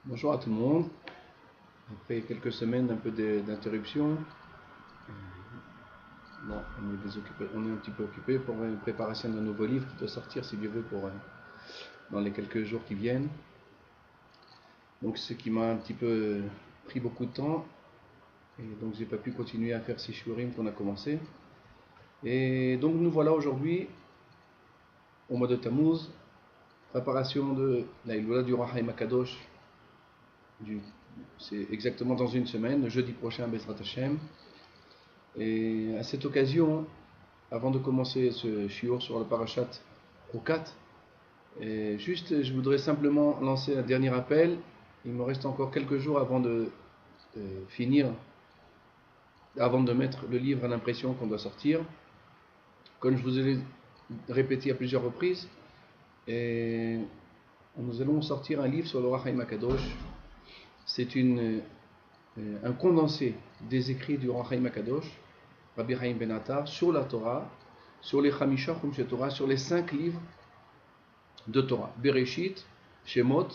Bonjour à tout le monde. Après quelques semaines un peu d'interruption, bon, on est un petit peu occupé pour une préparation d'un nouveau livre qui doit sortir, si Dieu veut, dans les quelques jours qui viennent. Donc ce qui m'a un petit peu pris beaucoup de temps, et donc j'ai pas pu continuer à faire ces shurim qu'on a commencé. Et donc nous voilà aujourd'hui au mois de Tammuz, préparation de la Iloula du Roi Haïm Akadosh. C'est exactement dans une semaine, le jeudi prochain, Bezrat Hashem. Et à cette occasion, avant de commencer ce shiur sur le parashat Rukat, je voudrais simplement lancer un dernier appel. Il me reste encore quelques jours avant de finir, avant de mettre le livre à l'impression qu'on doit sortir. Comme je vous ai répété à plusieurs reprises, nous allons sortir un livre sur le Rach Haïm Akadosh. C'est un condensé des écrits du Rach Haïm Akadosh, Rabbi Chaim Ben Attar, sur la Torah, sur les Chamisha Chumshe Torah, sur les 5 livres de Torah, Bereshit, Shemot,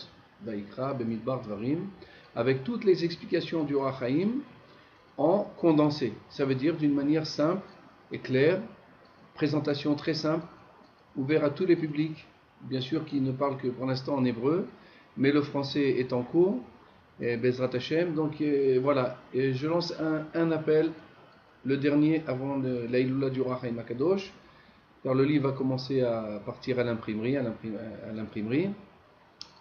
Vaikra, Bemidbar, Dvarim, avec toutes les explications du Rach Haïm en condensé. Ça veut dire d'une manière simple et claire, présentation très simple, ouverte à tous les publics, bien sûr qui ne parlent que pour l'instant en hébreu, mais le français est en cours, et Bezrat Hashem. Donc voilà, et je lance un appel, le dernier avant l'Aïloula du Rach Haïm Akadosh. Alors le livre va commencer à partir à l'imprimerie.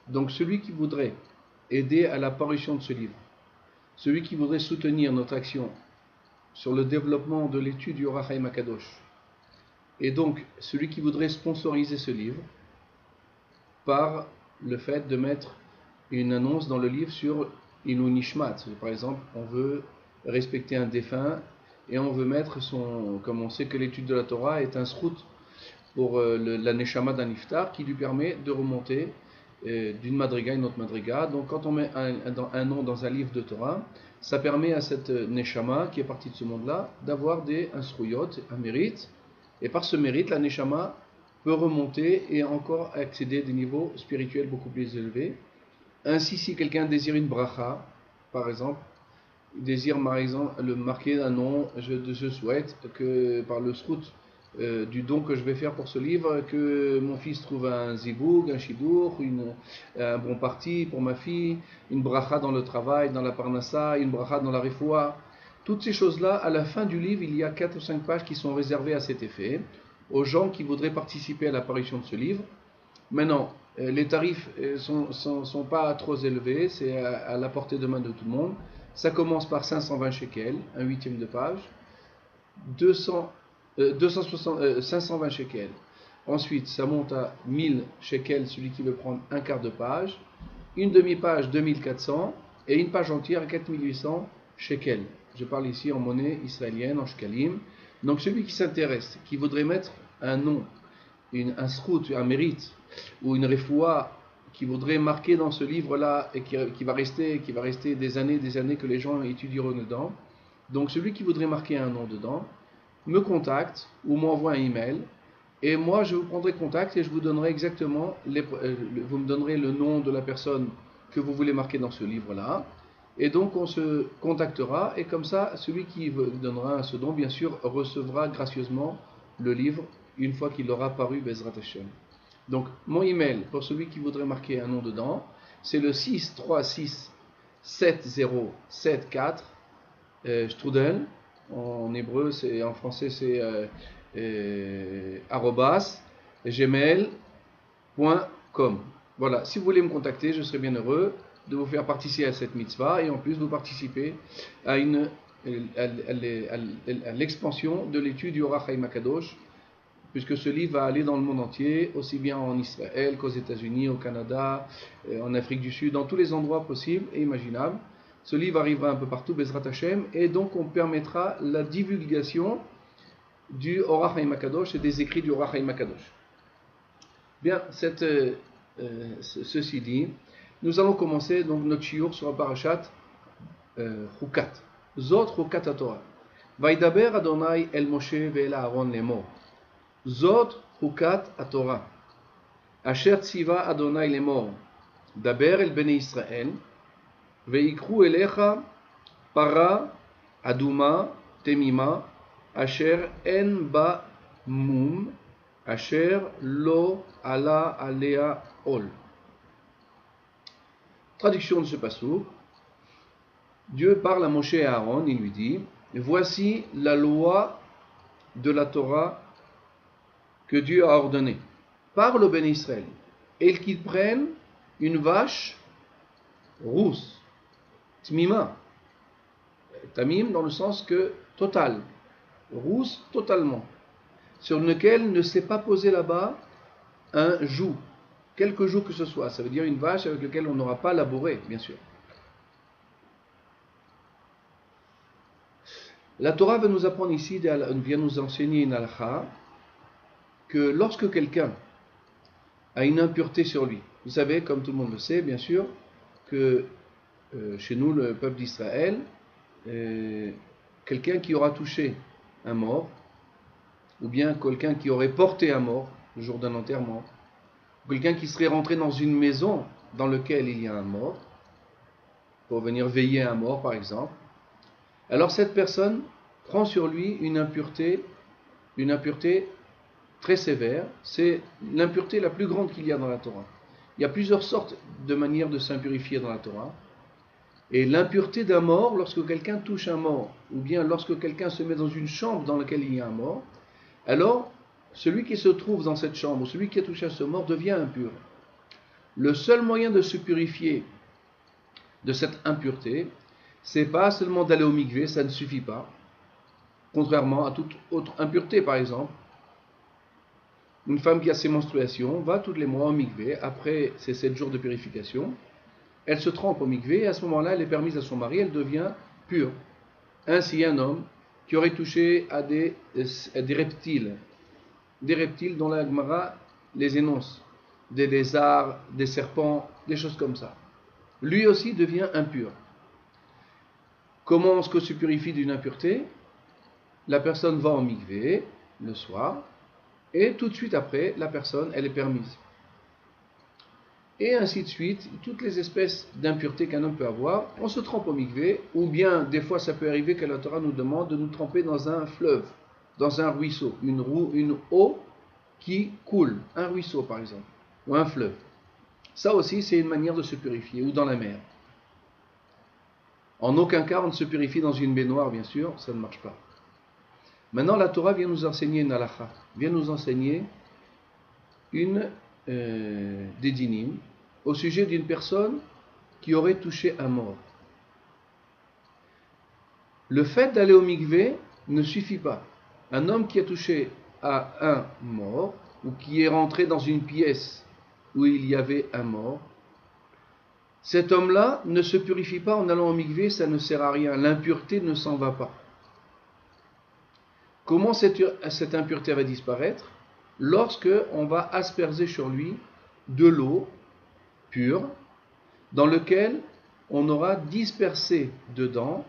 Donc celui qui voudrait aider à la parution de ce livre, celui qui voudrait soutenir notre action sur le développement de l'étude du Rach Haïm Akadosh, et donc celui qui voudrait sponsoriser ce livre par le fait de mettre une annonce dans le livre sur Ilou Nishmat. Par exemple, on veut respecter un défunt et on veut mettre comme on sait que l'étude de la Torah est un srout pour la neshama d'un iftar qui lui permet de remonter d'une madriga à une autre madriga. Donc quand on met un nom dans un livre de Torah, ça permet à cette neshama qui est partie de ce monde-là d'avoir un srouyot, un mérite, et par ce mérite, la neshama peut remonter et encore accéder à des niveaux spirituels beaucoup plus élevés. Ainsi, si quelqu'un désire une bracha, par exemple, désire par exemple marquer un nom, je souhaite que par le srout du don que je vais faire pour ce livre, que mon fils trouve un ziboug, un shidour, un bon parti pour ma fille, une bracha dans le travail, dans la parnassa, une bracha dans la refoua. Toutes ces choses-là, à la fin du livre, il y a 4 ou 5 pages qui sont réservées à cet effet, aux gens qui voudraient participer à l'apparition de ce livre. Maintenant, les tarifs sont pas trop élevés, c'est à la portée de main de tout le monde. Ça commence par 520 shekels, un huitième de page, 520 shekels. Ensuite, ça monte à 1000 shekels, celui qui veut prendre un quart de page, une demi-page 2400 et une page entière à 4800 shekels. Je parle ici en monnaie israélienne, en shkalim. Donc celui qui s'intéresse, qui voudrait mettre un nom, un srout, un mérite, ou une refoua, qui voudrait marquer dans ce livre-là et qui va rester des années que les gens étudieront dedans. Donc celui qui voudrait marquer un nom dedans, me contacte ou m'envoie un email, et moi je vous prendrai contact et je vous donnerai exactement, vous me donnerez le nom de la personne que vous voulez marquer dans ce livre-là, et donc on se contactera, et comme ça, celui qui donnera ce don, bien sûr, recevra gracieusement le livre une fois qu'il aura paru Bezrat Hashem. Donc mon email pour celui qui voudrait marquer un nom dedans, c'est le 6367074 strudel, en hébreu, en français c'est @gmail.com. Voilà, si vous voulez me contacter, je serai bien heureux de vous faire participer à cette mitzvah, et en plus vous participer à l'expansion de l'étude du Rach Haïm Akadosh, puisque ce livre va aller dans le monde entier, aussi bien en Israël qu'aux États-Unis, au Canada, en Afrique du Sud, dans tous les endroits possibles et imaginables. Ce livre arrivera un peu partout, Bezrat Hashem, et donc on permettra la divulgation du Rach Haïm Akadosh et des écrits du Rach Haïm Akadosh. Bien, ceci dit, nous allons commencer donc notre shiur sur la parashat Chukat. Zot Chukat HaTorah. Vaidaber Adonai el Moshe ve'el Aaron lemor. Zot Chukat HaTorah. Asher tziva Adonai lemor. Daber el Bnei Israël. Veikru elecha para aduma temima asher en ba mum asher lo ala alea ol. Traduction de ce passage. Dieu parle à Moshe et à Aaron, il lui dit: voici la loi de la Torah que Dieu a ordonnée. Parle au béni Israël et qu'ils prennent une vache rousse, tmima, tamim dans le sens que total, rousse totalement, sur lequel ne s'est pas posé là-bas un joug, quelque joug que ce soit. Ça veut dire une vache avec laquelle on n'aura pas labouré, bien sûr. La Torah va nous apprendre ici, vient nous enseigner une halakha, que lorsque quelqu'un a une impureté sur lui, vous savez, comme tout le monde le sait, bien sûr, que chez nous, le peuple d'Israël, quelqu'un qui aura touché un mort, ou bien quelqu'un qui aurait porté un mort le jour d'un enterrement, ou quelqu'un qui serait rentré dans une maison dans laquelle il y a un mort, pour venir veiller un mort par exemple, alors cette personne prend sur lui une impureté très sévère. C'est l'impureté la plus grande qu'il y a dans la Torah. Il y a plusieurs sortes de manières de s'impurifier dans la Torah. Et l'impureté d'un mort, lorsque quelqu'un touche un mort, ou bien lorsque quelqu'un se met dans une chambre dans laquelle il y a un mort, alors celui qui se trouve dans cette chambre, celui qui a touché à ce mort, devient impur. Le seul moyen de se purifier de cette impureté, c'est pas seulement d'aller au mikvé, ça ne suffit pas. Contrairement à toute autre impureté, par exemple, une femme qui a ses menstruations va tous les mois au mikvé, après ses 7 jours de purification, elle se trempe au mikvé, et à ce moment-là, elle est permise à son mari, elle devient pure. Ainsi, un homme qui aurait touché à des reptiles dont la Gemara les énonce, des lézards, des serpents, des choses comme ça, lui aussi devient impur. Comment est-ce que se purifie d'une impureté? La personne va au mikvé le soir, et tout de suite après, la personne, elle est permise. Et ainsi de suite, toutes les espèces d'impuretés qu'un homme peut avoir, on se trempe au mikvé, ou bien des fois ça peut arriver que la Torah nous demande de nous tremper dans un fleuve, dans un ruisseau, une eau qui coule, un ruisseau par exemple, ou un fleuve. Ça aussi c'est une manière de se purifier, ou dans la mer. En aucun cas on ne se purifie dans une baignoire, bien sûr, ça ne marche pas. Maintenant la Torah vient nous enseigner une halakha, vient nous enseigner des dinim au sujet d'une personne qui aurait touché un mort. Le fait d'aller au mikvé ne suffit pas. Un homme qui a touché à un mort, ou qui est rentré dans une pièce où il y avait un mort, cet homme-là ne se purifie pas en allant au mikvé, ça ne sert à rien, l'impureté ne s'en va pas. Comment cette impureté va disparaître? Lorsque on va asperger sur lui de l'eau pure, dans lequel on aura dispersé dedans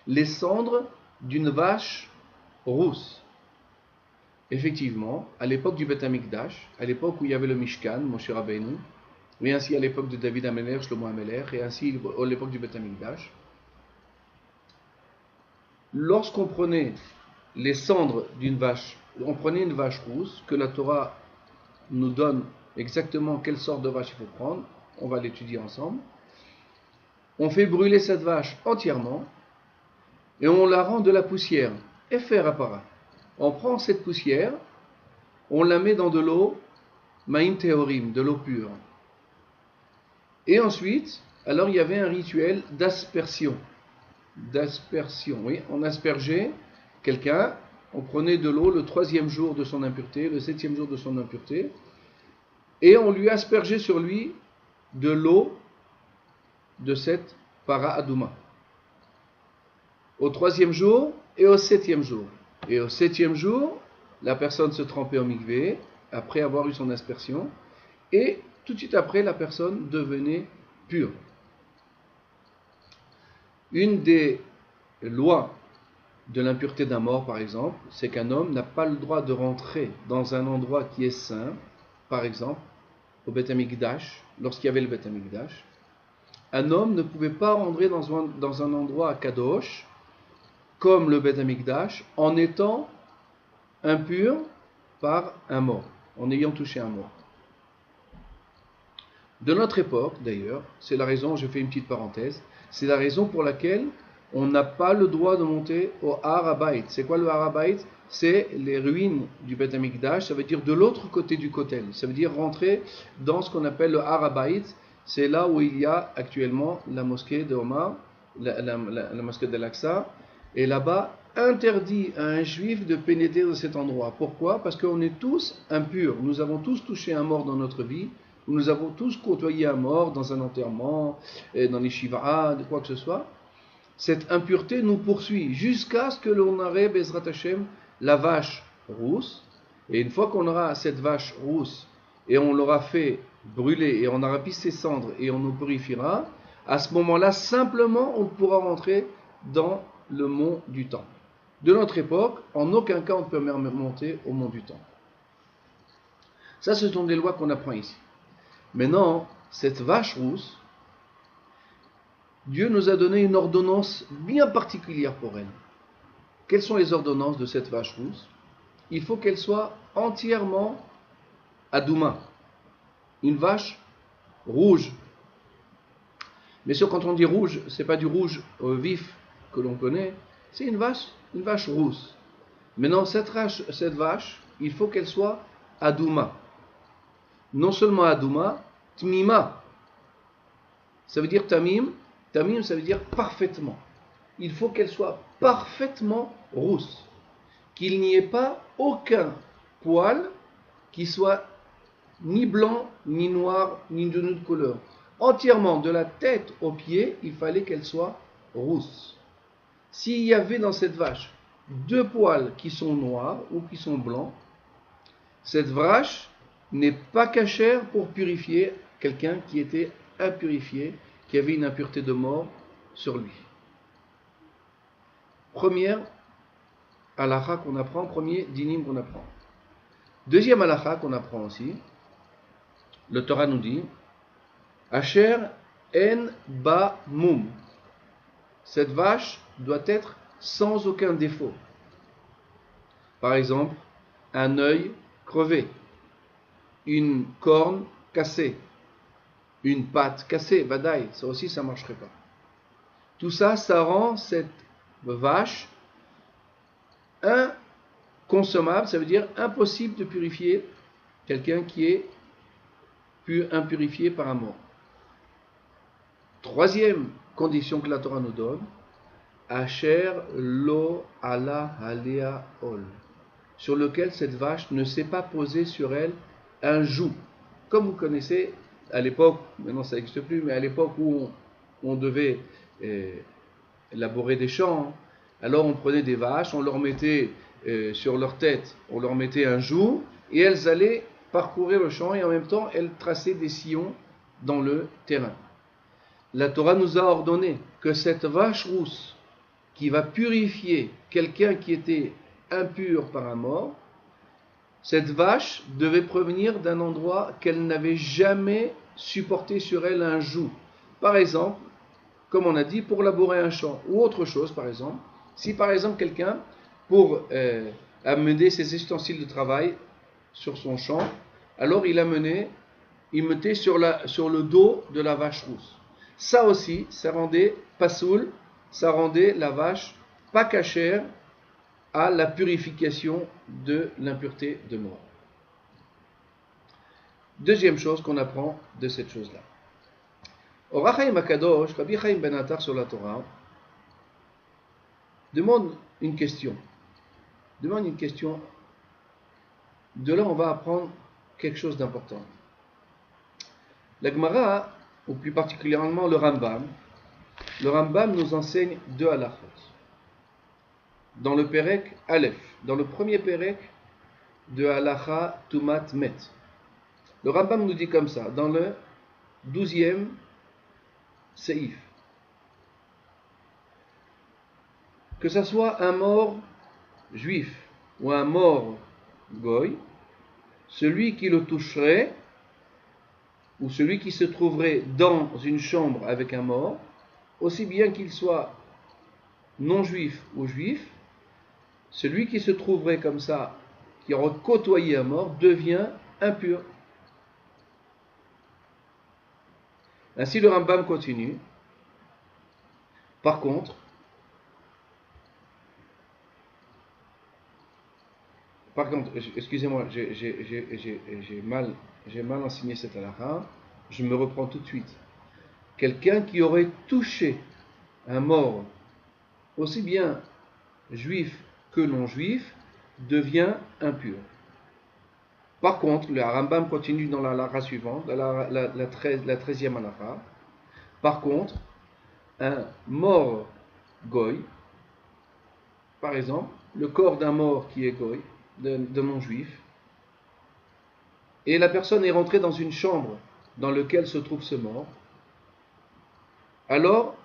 les cendres d'une vache rousse. Effectivement, à l'époque du Beth Amikdash, à l'époque où il y avait le Mishkan, Moshe Rabbeinu, et ainsi à l'époque de David Ameler, Shlomo Ameler, et ainsi à l'époque du Beth Amikdash, lorsqu'on prenait les cendres d'une vache, on prenait une vache rousse, que la Torah nous donne exactement quelle sorte de vache il faut prendre, on va l'étudier ensemble. On fait brûler cette vache entièrement et on la rend de la poussière. Efer apara. On prend cette poussière, on la met dans de l'eau, maïm teorim, de l'eau pure. Et ensuite, alors il y avait un rituel d'aspersion. D'aspersion, oui. On aspergeait quelqu'un, on prenait de l'eau le 3e jour de son impureté, le 7e jour de son impureté, et on lui aspergeait sur lui de l'eau de cette para aduma. Au 3e jour et au 7e jour. Et au 7e jour, la personne se trempait au mikvé, après avoir eu son aspersion, et tout de suite après, la personne devenait pure. Une des lois de l'impureté d'un mort, par exemple, c'est qu'un homme n'a pas le droit de rentrer dans un endroit qui est saint, par exemple, au Beth Amikdash, lorsqu'il y avait le Beth Amikdash, un homme ne pouvait pas rentrer dans un endroit kadosh, comme le Beth Amikdash, en étant impur par un mort, en ayant touché un mort. De notre époque, d'ailleurs, c'est la raison, je fais une petite parenthèse, c'est la raison pour laquelle on n'a pas le droit de monter au Har HaBayit. C'est quoi le Har HaBayit? C'est les ruines du Beth Amikdash, ça veut dire de l'autre côté du Kotel. Ça veut dire rentrer dans ce qu'on appelle le Har HaBayit. C'est là où il y a actuellement la mosquée de Omar, la mosquée d'Al-Aqsa. Et là-bas, interdit à un juif de pénétrer dans cet endroit. Pourquoi? Parce qu'on est tous impurs. Nous avons tous touché un mort dans notre vie. Nous avons tous côtoyé un mort dans un enterrement, dans les shiva'ah, de quoi que ce soit. Cette impureté nous poursuit jusqu'à ce que l'on ait, Bezrat Hashem, la vache rousse. Et une fois qu'on aura cette vache rousse et on l'aura fait brûler et on aura pris ses cendres et on nous purifiera, à ce moment-là, simplement, on pourra rentrer dans le mont du temps. De notre époque, en aucun cas on ne peut monter au mont du temps. Ça, ce sont des lois qu'on apprend ici. Maintenant, cette vache rousse, Dieu nous a donné une ordonnance bien particulière pour elle. Quelles sont les ordonnances de cette vache rousse? Il faut qu'elle soit entièrement adouma, une vache rouge. Bien sûr, quand on dit rouge, ce n'est pas du rouge vif que l'on connaît, c'est une vache rousse. Maintenant, cette vache, il faut qu'elle soit adouma. Non seulement adouma, tmima. Ça veut dire tamim. Tamim, ça veut dire parfaitement. Il faut qu'elle soit parfaitement rousse. Qu'il n'y ait pas aucun poil qui soit ni blanc, ni noir, ni d'une autre couleur. Entièrement, de la tête aux pieds, il fallait qu'elle soit rousse. S'il y avait dans cette vache 2 poils qui sont noirs ou qui sont blancs, cette vache n'est pas cachère pour purifier quelqu'un qui était impurifié, qui avait une impureté de mort sur lui. Première halakha qu'on apprend, premier dinim qu'on apprend. Deuxième halakha qu'on apprend aussi, le Torah nous dit Asher en ba mum. Cette vache doit être sans aucun défaut. Par exemple, un œil crevé, une corne cassée, une patte cassée, vadaï, ça aussi ça ne marcherait pas. Tout ça, ça rend cette vache inconsommable, ça veut dire impossible de purifier quelqu'un qui est impurifié par un mort. Troisième condition que la Torah nous donne, Asher lo ala alea ol, sur lequel cette vache ne s'est pas posée sur elle un joug. Comme vous connaissez, à l'époque, maintenant ça n'existe plus, mais à l'époque où on devait élaborer des champs, alors on prenait des vaches, on leur mettait sur leur tête, on leur mettait un joug, et elles allaient parcourir le champ, et en même temps, elles traçaient des sillons dans le terrain. La Torah nous a ordonné que cette vache rousse, qui va purifier quelqu'un qui était impur par un mort, cette vache devait provenir d'un endroit qu'elle n'avait jamais supporté sur elle un joug. Par exemple, comme on a dit, pour labourer un champ, ou autre chose par exemple. Si par exemple quelqu'un, pour amener ses ustensiles de travail sur son champ, alors il mettait sur le dos de la vache rousse. Ça aussi, ça rendait pasoul, ça rendait la vache pas cachère à la purification de l'impureté de mort. Deuxième chose qu'on apprend de cette chose-là. Au Or HaChaim HaKadosh, Rabbi Chaim Ben Attar sur la Torah, demande une question. De là, on va apprendre quelque chose d'important. La Gemara, ou plus particulièrement le Rambam nous enseigne 2 halakhot. Dans le Perek Aleph, dans le premier Perek de halakha Tumat Met. Le Rambam nous dit comme ça, dans le 12e Seif, que ça soit un mort juif ou un mort goy, celui qui le toucherait ou celui qui se trouverait dans une chambre avec un mort, aussi bien qu'il soit non-juif ou juif, celui qui se trouverait comme ça, qui aurait côtoyé un mort, devient impur. Ainsi le Rambam continue. Par contre, excusez-moi, j'ai mal enseigné cette halakha, je me reprends tout de suite. Quelqu'un qui aurait touché un mort, aussi bien juif que non-juif, devient impur. Par contre, le Rambam continue dans la halakha suivante, la 13e halakha. Par contre, un mort goy, par exemple, le corps d'un mort qui est goy, de non-juif, et la personne est rentrée dans une chambre dans laquelle se trouve ce mort, alors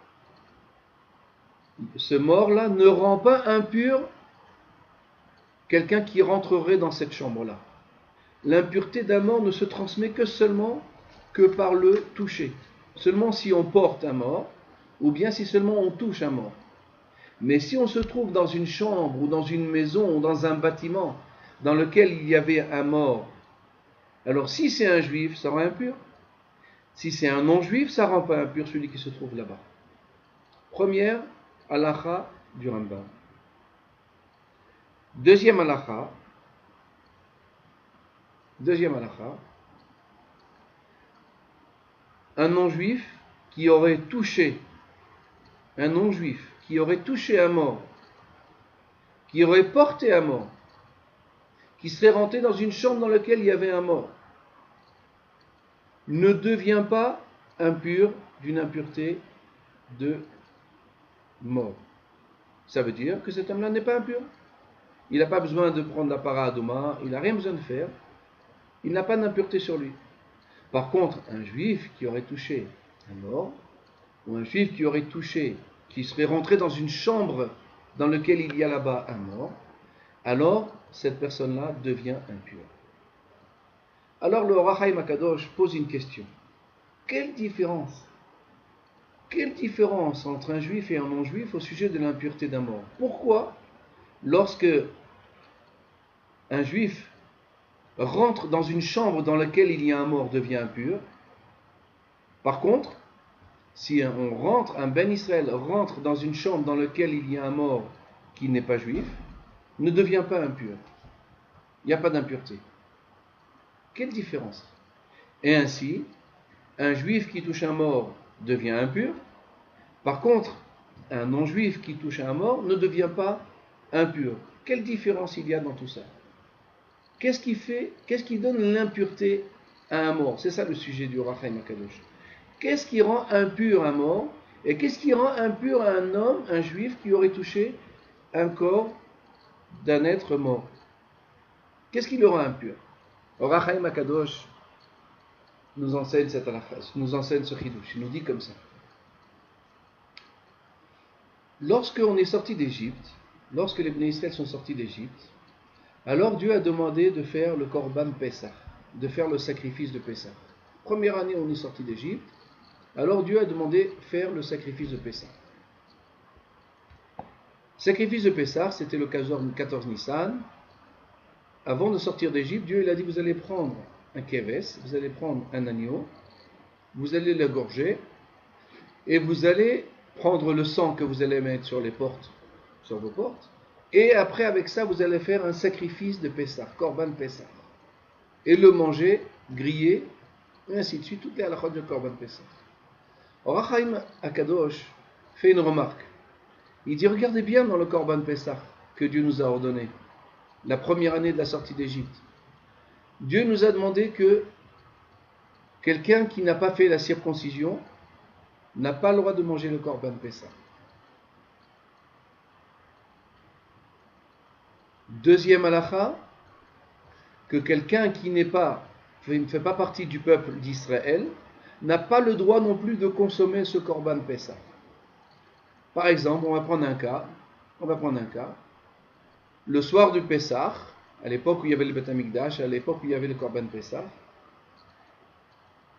ce mort-là ne rend pas impur quelqu'un qui rentrerait dans cette chambre-là. L'impureté d'un mort ne se transmet que par le toucher. Seulement si on porte un mort, ou bien si seulement on touche un mort. Mais si on se trouve dans une chambre, ou dans une maison, ou dans un bâtiment, dans lequel il y avait un mort, alors si c'est un juif, ça rend impur. Si c'est un non-juif, ça rend pas impur celui qui se trouve là-bas. Première halakha du Rambam. Deuxième halakha, un non-juif qui aurait touché un mort, qui aurait porté un mort, qui serait rentré dans une chambre dans laquelle il y avait un mort, ne devient pas impur d'une impureté de mort. Ça veut dire que cet homme-là n'est pas impur. Il n'a pas besoin de prendre la para adoma, il n'a rien besoin de faire. Il n'a pas d'impureté sur lui. Par contre, un juif qui aurait touché un mort, ou un juif qui serait rentré dans une chambre dans laquelle il y a là-bas un mort, alors cette personne-là devient impure. Alors le Or HaChaim HaKadosh pose une question. Quelle différence entre un juif et un non-juif au sujet de l'impureté d'un mort? Pourquoi, lorsque un juif rentre dans une chambre dans laquelle il y a un mort, devient impur? Par contre, si un Ben Israël rentre dans une chambre dans laquelle il y a un mort qui n'est pas juif, ne devient pas impur. Il n'y a pas d'impureté. Quelle différence? Et ainsi, un juif qui touche un mort devient impur. Par contre, un non-juif qui touche un mort ne devient pas impur. Quelle différence il y a dans tout ça? Qu'est-ce qui donne l'impureté à un mort? C'est ça le sujet du Or HaChaim HaKadosh. Qu'est-ce qui rend impur un mort? Et qu'est-ce qui rend impur un homme, un juif, qui aurait touché un corps d'un être mort? Qu'est-ce qui le rend impur? Or HaChaim HaKadosh nous enseigne cette halakha, nous enseigne ce chidouch. Il nous dit comme ça. Lorsque les Bnei Israël sont sortis d'Égypte, alors Dieu a demandé de faire le Korban Pessah, de faire le sacrifice de Pessah. Première année, on est sorti d'Égypte, alors Dieu a demandé de faire le sacrifice de Pessah. Sacrifice de Pessah, c'était le 14 Nissan. Avant de sortir d'Égypte, Dieu il a dit, vous allez prendre un keves, vous allez prendre un agneau, vous allez l'égorger, et vous allez prendre le sang que vous allez mettre sur vos portes, et après avec ça vous allez faire un sacrifice de Pessah, Korban Pessah, et le manger, grillé, et ainsi de suite, toutes les halakhot de Korban Pessah. Or HaChaim HaKadosh fait une remarque. Il dit, regardez bien dans le Korban Pessah que Dieu nous a ordonné, la première année de la sortie d'Égypte. Dieu nous a demandé que quelqu'un qui n'a pas fait la circoncision n'a pas le droit de manger le Korban Pessah. Deuxième halakha, que quelqu'un qui ne fait pas partie du peuple d'Israël n'a pas le droit non plus de consommer ce Korban Pessah. Par exemple, on va prendre un cas. Le soir du Pessah, à l'époque où il y avait le Beth Amikdash, à l'époque où il y avait le Korban Pessah,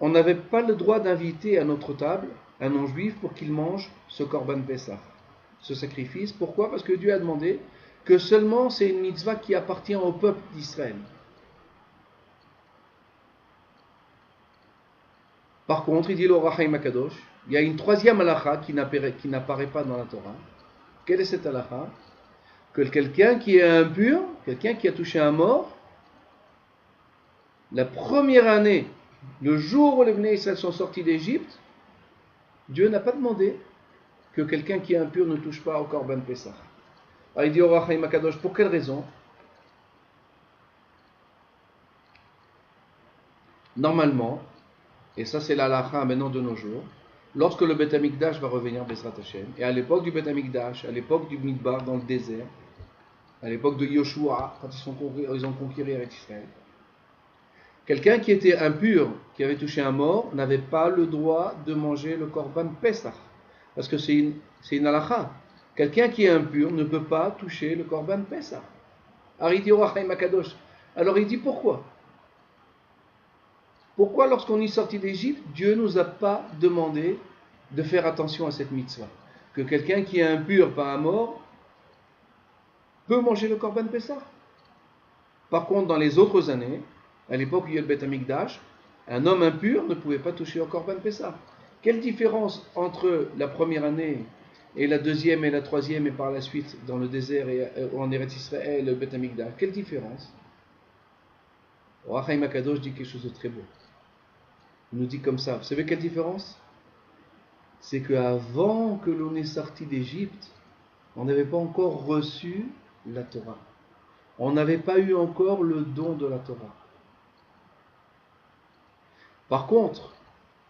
on n'avait pas le droit d'inviter à notre table un non-juif pour qu'il mange ce Korban Pessah, ce sacrifice. Pourquoi? Parce que Dieu a demandé que seulement c'est une mitzvah qui appartient au peuple d'Israël. Par contre, il dit l'Or HaChaim HaKadosh, il y a une troisième halakha qui n'apparaît pas dans la Torah. Quelle est cette halakha? Que quelqu'un qui est impur, quelqu'un qui a touché un mort, la première année, le jour où les Bnei Israël sont sortis d'Égypte, Dieu n'a pas demandé que quelqu'un qui est impur ne touche pas au Korban Pessah. Alors il dit au HaChaim HaKadosh, pour quelle raison? Normalement, et ça c'est l'halakha maintenant de nos jours, lorsque le Beth Amikdash va revenir Bezrat Hashem, et à l'époque du Beth Amikdash, à l'époque du Midbar dans le désert, à l'époque de Yoshua, quand ils ont conquis Israël, quelqu'un qui était impur, qui avait touché un mort, n'avait pas le droit de manger le Korban Pessah. Parce que c'est une halakha. Quelqu'un qui est impur ne peut pas toucher le Korban Pessah. Alors il dit au HaChaim HaKadosh. Alors il dit pourquoi? Pourquoi lorsqu'on est sorti d'Égypte, Dieu ne nous a pas demandé de faire attention à cette mitzvah? Que quelqu'un qui est impur par un mort peut manger le Korban Pessah. Par contre, dans les autres années, à l'époque où il y a le Beth Amikdash, un homme impur ne pouvait pas toucher au Korban Pessah. Quelle différence entre la première année et la deuxième et la troisième et par la suite dans le désert et en Eretz Israël et le Beth Amikdash? Quelle différence? Le HaChaim HaKadosh dit quelque chose de très beau. Il nous dit comme ça. Vous savez quelle différence? C'est qu'avant que l'on est sorti d'Égypte, on n'avait pas encore reçu la Torah. On n'avait pas eu encore le don de la Torah. Par contre,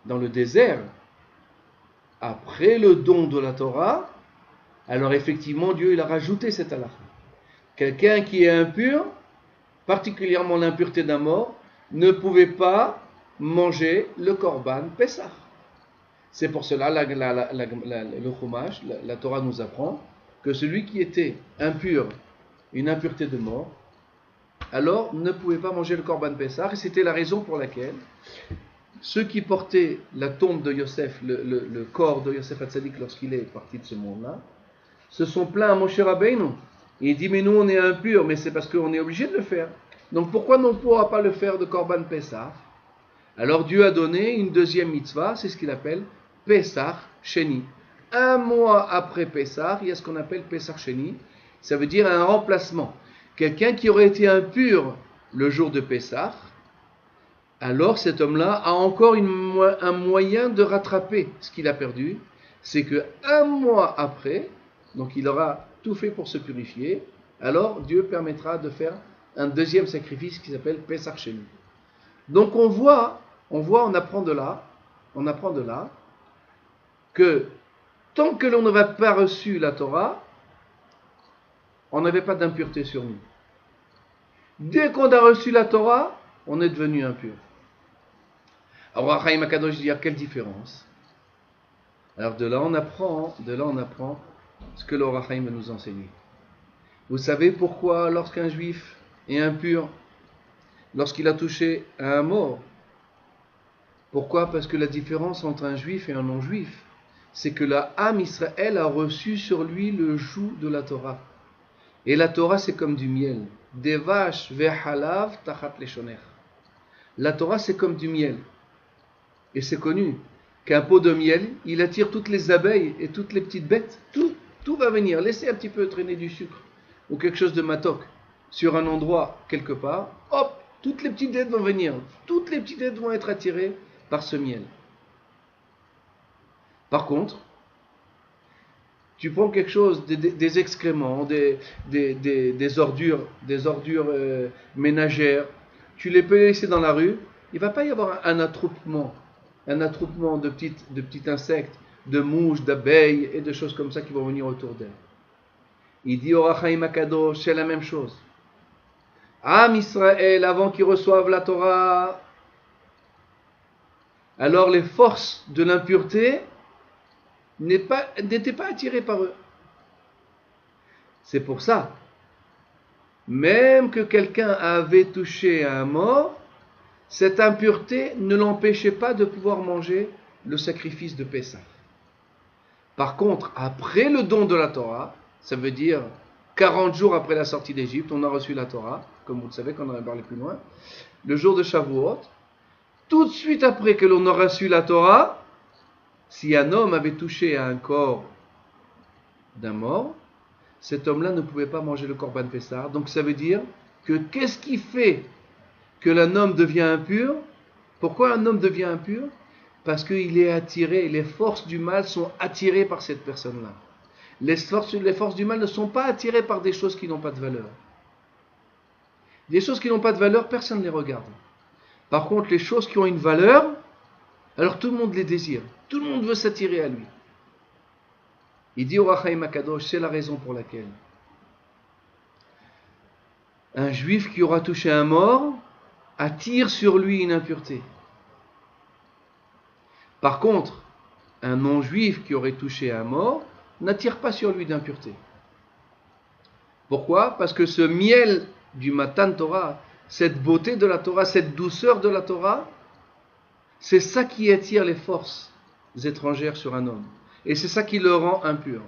dans le désert, après le don de la Torah, alors effectivement Dieu il a rajouté cette halakha. Quelqu'un qui est impur, particulièrement l'impureté d'un mort, ne pouvait pas manger le Korban Pessah. C'est pour cela le Chumash, la Torah nous apprend que celui qui était impur, une impureté de mort, alors ne pouvait pas manger le Korban Pessah, et c'était la raison pour laquelle ceux qui portaient la tombe de Yosef, le corps de Yosef Hatzadik lorsqu'il est parti de ce monde-là, se sont plaints à Moshe Rabbeinu. Et il dit, mais nous on est impurs, mais c'est parce qu'on est obligé de le faire. Donc pourquoi on ne pourra pas le faire de Korban Pessah? Alors Dieu a donné une deuxième mitzvah, c'est ce qu'il appelle Pesach Sheni. Un mois après Pessah, il y a ce qu'on appelle Pesach Sheni, ça veut dire un remplacement. Quelqu'un qui aurait été impur le jour de Pessah, alors cet homme-là a encore un moyen de rattraper ce qu'il a perdu. C'est qu'un mois après, donc il aura tout fait pour se purifier, alors Dieu permettra de faire un deuxième sacrifice qui s'appelle Pesach Sheni. Donc on apprend de là que tant que l'on n'avait pas reçu la Torah, on n'avait pas d'impureté sur nous. Dès qu'on a reçu la Torah, on est devenu impur. Alors, HaChaim HaKadosh dit, quelle différence? Alors, de là, on apprend ce que le HaChaim va nous enseigner. Vous savez pourquoi, lorsqu'un juif est impur, lorsqu'il a touché à un mort, pourquoi? Parce que la différence entre un juif et un non-juif, c'est que la âme Israël a reçu sur lui le joug de la Torah. Et la Torah, c'est comme du miel. Devash ve'halav tachat leshoner. La Torah, c'est comme du miel. Et c'est connu qu'un pot de miel, il attire toutes les abeilles et toutes les petites bêtes. Tout va venir. Laissez un petit peu traîner du sucre ou quelque chose de matok sur un endroit quelque part. Hop, toutes les petites bêtes vont venir. Toutes les petites bêtes vont être attirées par ce miel. Par contre, tu prends quelque chose, des excréments, des ordures ménagères, tu les peux laisser dans la rue, il ne va pas y avoir un attroupement de petits insectes, de mouches, d'abeilles et de choses comme ça qui vont venir autour d'elle. Il dit au HaChaim HaKadosh, c'est la même chose. Am Israël, avant qu'ils reçoivent la Torah, alors les forces de l'impureté n'étaient pas attirées par eux. C'est pour ça, même que quelqu'un avait touché à un mort, cette impureté ne l'empêchait pas de pouvoir manger le sacrifice de Pessah. Par contre, après le don de la Torah, ça veut dire 40 jours après la sortie d'Égypte, on a reçu la Torah, comme vous le savez, qu'on en a parlé plus loin, le jour de Shavuot, tout de suite après que l'on a reçu la Torah, si un homme avait touché à un corps d'un mort, cet homme-là ne pouvait pas manger le Korban Pessah. Donc ça veut dire que qu'est-ce qui fait que l'un homme devient impur? Pourquoi un homme devient impur? Parce qu'il est attiré, les forces du mal sont attirées par cette personne-là. Les forces du mal ne sont pas attirées par des choses qui n'ont pas de valeur. Des choses qui n'ont pas de valeur, personne ne les regarde. Par contre, les choses qui ont une valeur, alors tout le monde les désire. Tout le monde veut s'attirer à lui. Il dit au Ohr HaChaim HaKadosh, c'est la raison pour laquelle un juif qui aura touché un mort attire sur lui une impureté. Par contre, un non-juif qui aurait touché un mort n'attire pas sur lui d'impureté. Pourquoi? Parce que ce miel du Matan Torah, cette beauté de la Torah, cette douceur de la Torah, c'est ça qui attire les forces étrangères sur un homme. Et c'est ça qui le rend impur.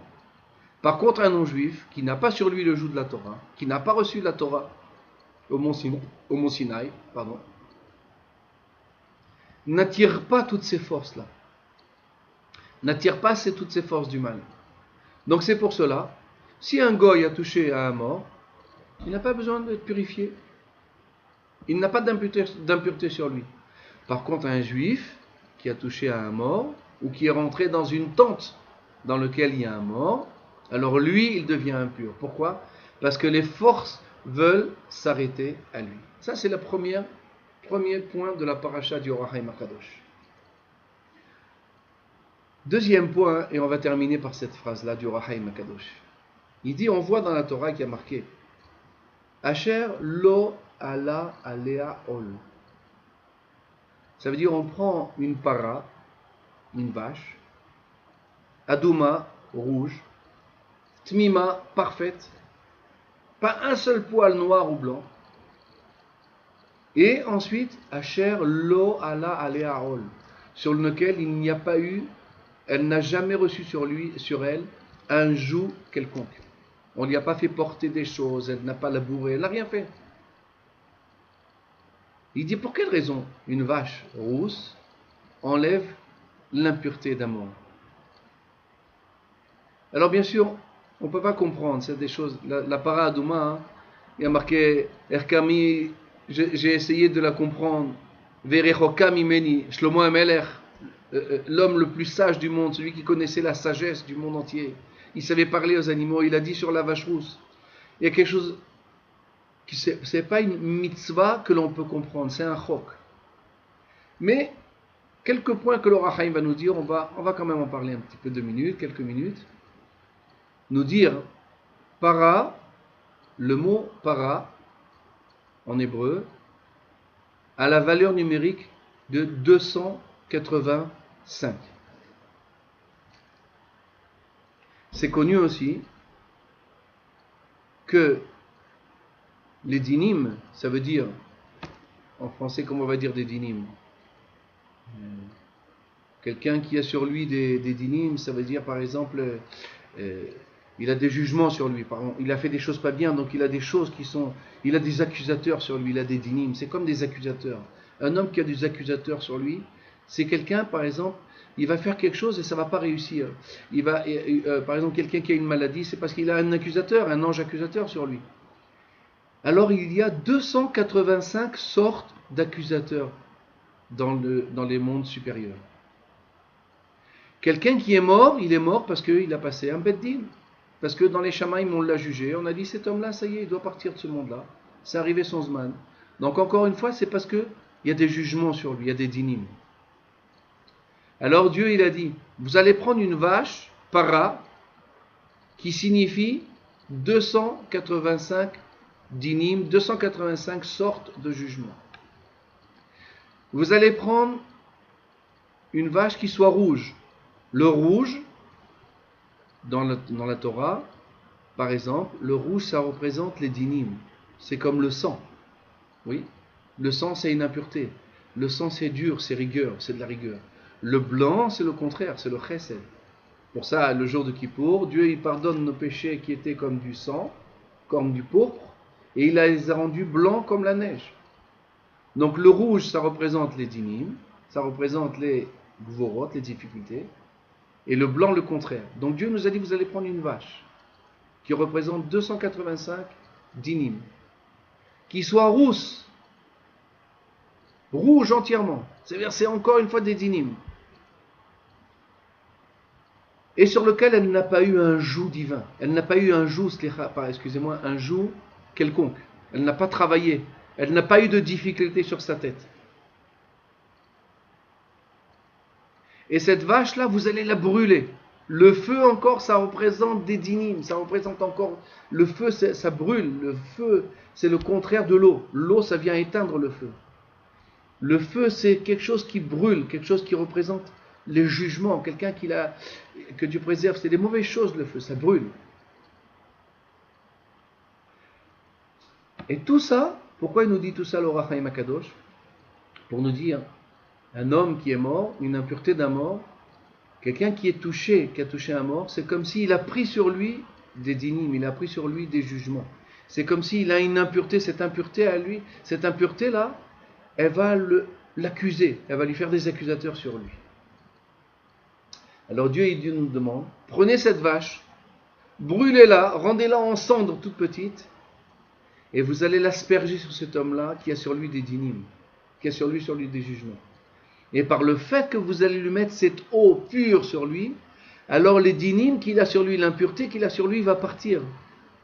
Par contre, un non-juif qui n'a pas sur lui le joug de la Torah, qui n'a pas reçu la Torah au mont Sinaï, n'attire pas toutes ces forces-là. N'attire pas toutes ces forces du mal. Donc c'est pour cela, si un goy a touché à un mort, il n'a pas besoin d'être purifié. Il n'a pas d'impureté sur lui. Par contre, un juif qui a touché à un mort, ou qui est rentré dans une tente dans laquelle il y a un mort, alors lui, il devient impur. Pourquoi? Parce que les forces veulent s'arrêter à lui. Ça, c'est le premier point de la paracha du Ohr HaChaim HaKadosh. Deuxième point, et on va terminer par cette phrase-là du Ohr HaChaim HaKadosh. Il dit, on voit dans la Torah qu'il y a marqué Asher lo ala alea ol. Ça veut dire, on prend une para, une vache, adouma, rouge, tmima, parfaite, pas un seul poil noir ou blanc, et ensuite, Asher lo ala alea ol, sur lequel il n'y a pas eu, elle n'a jamais reçu sur elle, un joug quelconque. On ne lui a pas fait porter des choses, elle n'a pas labouré, elle n'a rien fait. Il dit, pour quelle raison une vache rousse enlève l'impureté d'un mort? Alors bien sûr, on ne peut pas comprendre, c'est des choses, la para adouma, hein, il y a marqué, Erkami, j'ai essayé de la comprendre, Verechoka mimeni, Shlomo HaMelech, l'homme le plus sage du monde, celui qui connaissait la sagesse du monde entier, il savait parler aux animaux, il a dit sur la vache rousse, il y a quelque chose, c'est pas une mitzvah que l'on peut comprendre, c'est un chok. Mais, quelques points que le Ohr HaChaim va nous dire, on va quand même en parler un petit peu quelques minutes, nous dire, para, le mot para, en hébreu, a la valeur numérique de 285. C'est connu aussi que les dinim, ça veut dire, en français, comment on va dire des dinim? Quelqu'un qui a sur lui des dinim, ça veut dire par exemple, il a des jugements sur lui, il a fait des choses pas bien, donc il a des choses il a des accusateurs sur lui, il a des dinim, c'est comme des accusateurs. Un homme qui a des accusateurs sur lui, c'est quelqu'un, par exemple, il va faire quelque chose et ça va pas réussir. Par exemple, quelqu'un qui a une maladie, c'est parce qu'il a un accusateur, un ange accusateur sur lui. Alors il y a 285 sortes d'accusateurs dans les mondes supérieurs. Quelqu'un qui est mort, il est mort parce qu'il a passé un beddin. Parce que dans les Shamaïm, on l'a jugé, on a dit cet homme-là, ça y est, il doit partir de ce monde-là. C'est arrivé son zman. Donc encore une fois, c'est parce qu'il y a des jugements sur lui, il y a des dinim. Alors Dieu, il a dit, vous allez prendre une vache, para, qui signifie 285 dinim, 285 sortes de jugements. Vous allez prendre une vache qui soit rouge. Le rouge, dans la Torah, par exemple, le rouge, ça représente les dinim. C'est comme le sang. Oui, le sang, c'est une impureté. Le sang c'est dur, c'est rigueur, c'est de la rigueur. Le blanc c'est le contraire, c'est le chesed. Pour ça, le jour de Kippour, Dieu il pardonne nos péchés qui étaient comme du sang, comme du pourpre, et il les a rendus blancs comme la neige. Donc le rouge, ça représente les dinim, ça représente les gvorot, les difficultés, et le blanc le contraire. Donc Dieu nous a dit, vous allez prendre une vache qui représente 285 dinim, qui soit rousse, rouge entièrement, c'est-à-dire c'est encore une fois des dinim, et sur lequel elle n'a pas eu un joug divin, elle n'a pas eu un joug, excusez-moi, un joug quelconque, elle n'a pas travaillé, elle n'a pas eu de difficulté sur sa tête. Et cette vache-là, vous allez la brûler. Le feu encore, ça représente des dinim, ça représente encore, le feu ça brûle, le feu c'est le contraire de l'eau, l'eau ça vient éteindre le feu. Le feu c'est quelque chose qui brûle, quelque chose qui représente le jugement, quelqu'un que Dieu préserve, c'est des mauvaises choses le feu, ça brûle. Et tout ça, pourquoi il nous dit tout ça l'Or HaChaim HaKadosh? Pour nous dire, un homme qui est mort, une impureté d'un mort, quelqu'un qui a touché un mort, c'est comme s'il a pris sur lui des dinim, il a pris sur lui des jugements. C'est comme s'il a une impureté, cette impureté à lui, cette impureté-là, elle va l'accuser, elle va lui faire des accusateurs sur lui. Alors Dieu nous demande, prenez cette vache, brûlez-la, rendez-la en cendres toute petite, et vous allez l'asperger sur cet homme-là qui a sur lui des dinim, qui a sur lui des jugements. Et par le fait que vous allez lui mettre cette eau pure sur lui, alors les dinim qu'il a sur lui, l'impureté qu'il a sur lui va partir.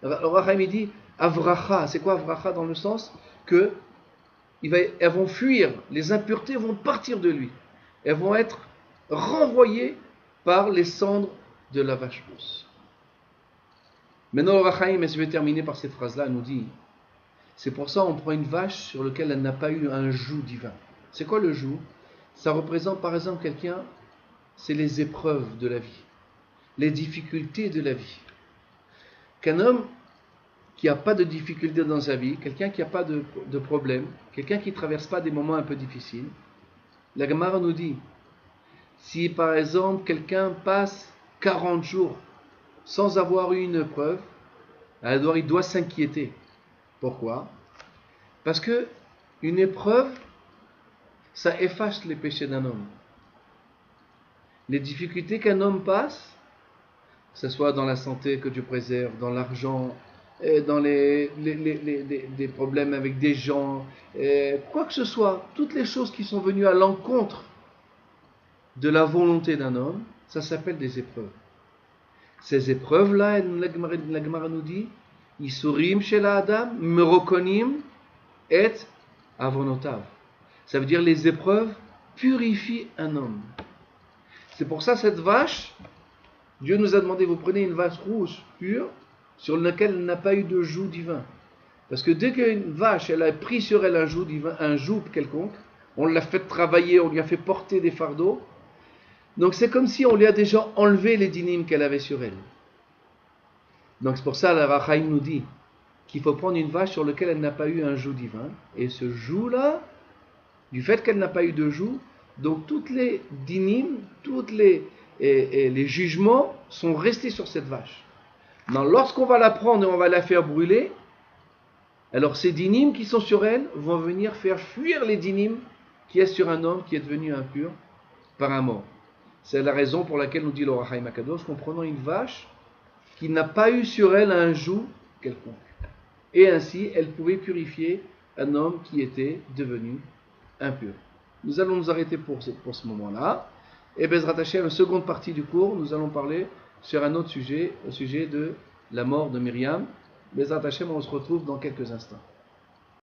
Alors Rahim dit, avracha, c'est quoi avracha dans le sens que elles vont fuir, les impuretés vont partir de lui. Elles vont être renvoyées par les cendres de la vache rousse. Maintenant, le Rachaim, et je vais terminer par cette phrase-là, nous dit, c'est pour ça qu'on prend une vache sur laquelle elle n'a pas eu un joug divin. C'est quoi le joug? Ça représente par exemple quelqu'un, c'est les épreuves de la vie, les difficultés de la vie. Qu'un homme qui n'a pas de difficultés dans sa vie, quelqu'un qui n'a pas de problème, quelqu'un qui ne traverse pas des moments un peu difficiles, la Gemara nous dit, si par exemple quelqu'un passe 40 jours sans avoir eu une épreuve, alors il doit s'inquiéter. Pourquoi? Parce que une épreuve, ça efface les péchés d'un homme. Les difficultés qu'un homme passe, que ce soit dans la santé que Dieu préserve, dans l'argent, dans des problèmes avec des gens, quoi que ce soit, toutes les choses qui sont venues à l'encontre de la volonté d'un homme, ça s'appelle des épreuves. Ces épreuves-là, la Gemara nous dit, Isurim shel Adam, merokonim et avonotav. Ça veut dire les épreuves purifient un homme. C'est pour ça cette vache, Dieu nous a demandé, vous prenez une vache rouge pure, sur laquelle elle n'a pas eu de joug divin. Parce que dès qu'une vache, elle a pris sur elle un joug divin, un joug quelconque, on l'a fait travailler, on lui a fait porter des fardeaux, donc c'est comme si on lui a déjà enlevé les dinim qu'elle avait sur elle. Donc c'est pour ça, la Rachaim nous dit qu'il faut prendre une vache sur laquelle elle n'a pas eu un joug divin, et ce joug-là, du fait qu'elle n'a pas eu de joug, donc toutes les dinim, les jugements sont restés sur cette vache. Donc, lorsqu'on va la prendre et on va la faire brûler, alors ces dinim qui sont sur elle vont venir faire fuir les dinim qui est sur un homme qui est devenu impur par un mort. C'est la raison pour laquelle nous dit l'Or HaChaim HaKadosh qu'en prenant une vache qui n'a pas eu sur elle un joug quelconque. Et ainsi, elle pouvait purifier un homme qui était devenu impur. Nous allons nous arrêter pour ce moment-là. Et Bezrat Hashem, la seconde partie du cours, nous allons parler sur un autre sujet, au sujet de la mort de Myriam. Bezrat Hashem, on se retrouve dans quelques instants.